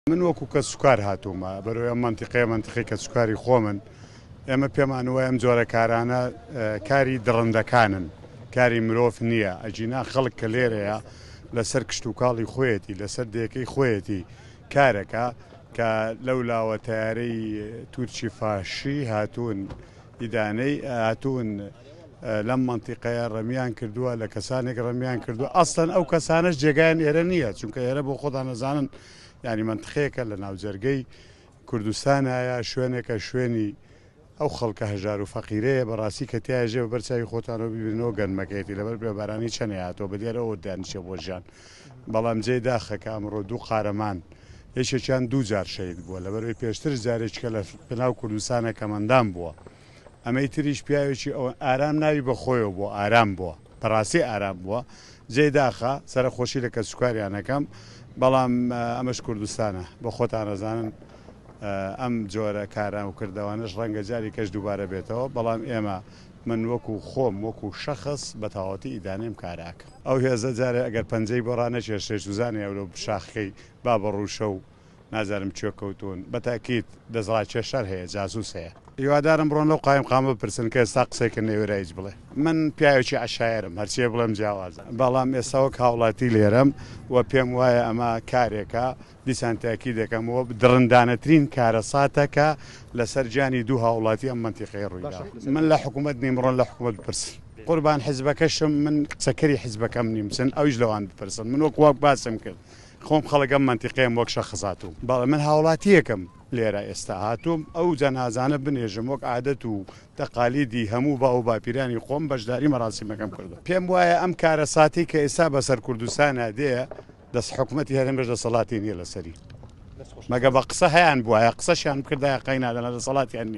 من وەکو کە سوکار هاتوومە بەرەوەی ئەم منتیقەی کە سوکاری خۆمن ئێمە پێمان وایە ئەم جۆرە کارانە کاری دڕندەکانن، کاری مرۆڤ نییە. ئەجینا خەڵک کە لێرەیە لەسەر کشت و کاڵی خۆیەتی لەسەر دێکەی خۆیەتی کارەکە کە لەولاوە تیارەی تورکی فاشی هاتوون ئیدانەی هاتوون لەم منتیقەیە ڕەمیان کردووە لە کەسانێک ڕەمیان کردووە. ئەسڵەن ئەو کەسانش جێگایان ئێرە نییە، چونکە ئێرە بۆ خۆتان نەزانن ینی منتیقەیەکە لە ناوجەرگەی کوردستانایە شوێنێکە شوێنی ئەو خەڵکە هەژار و فەقیرەیە بەڕاستی کە تیاژێ بە بەرچاوی خۆتانەوە ببینەوە گەنمەکەیەتی لەبەر بێبارانی چەند هاتۆ بە دیارەوە دانیشە بۆ ژیان. بەڵام جێی داخەکە ئەمڕۆ دوو قارەمان یەکێکیان 2 جار شەید بووە لەبەرەوەی پێشتر جارێککە لە پێناو کوردستانە کەمەندان بووە. ئەمەی تریش پیاوێکی ئەو ئارام ناوی بەخۆیەوە بۆ ئارام بووە، بەڕاستی ئارام بووە. جێی داخە سەرخۆشی لە کە سوکاریانەکەم، بەڵام ئەمەش کوردستانە بە خۆتان ئەزانن ئەم جۆرە کاران و کردەوانش ڕەنگە جاری کەش دووبارە بێتەوە. بەڵام ئێمە من وەکو خۆم وەکو شەخص بە تاواتی ئیدانێم کاراکە. ئەو هێزە جارێ ئەگەر پەنجەی بۆ ڕانەکێشێت وزانێ ئەو شاخەکەی با بەڕووشە و نازانم کوێکەوتون بەتاکیت دەزڕاکێشەر هەیە جاسووس هەیە. هیوادارم بڕۆن لەو قایم قامە بپرسن کە ئێستا قسەیکە نێوێرایج بڵێ. من پیاوێکی عەشایرم هەرچیە بڵێم جیاوازە، بەڵام ئێستا وەک هاوڵاتی لێرەم و پێم وایە ئەمە کارێکە دیسان تاکی دەکەمەوە درندانەترین کارە ساتەکە لەسەر جانی دوو هاوڵاتی ئەم منتیقەی ڕوویدا. من لە حکوومەت نیم بڕۆن لە حکوومەت بپرسن. قوربان حیزبەکەشم من قسەکەری حیزبەکەم نیمچن ئەویش لەوان بپرسن. من وەک وەک باسم کرد خۆم خەڵکەم منتیقەیەم وەک شەخص هاتووم، بەڵام من هاوڵاتیەکەم لێرە ئێستا هاتووم ئەو جەنازانە بنێژم وەک عادەت و تەقالیدی هەموو با و باپیرانی خۆم بەشداری مەراسیمەکەم کردو. پێم وایە ئەم کارە ساتی کە ئێستا بەسەر کوردستانە دێ دەست حکوومەتی هەرێمش دەسەڵاتی نییە لەسەری، مەگە بە قسە هەیان بووایە قسەشیان کردایە قەینا لە دەسەڵاتیان نییە.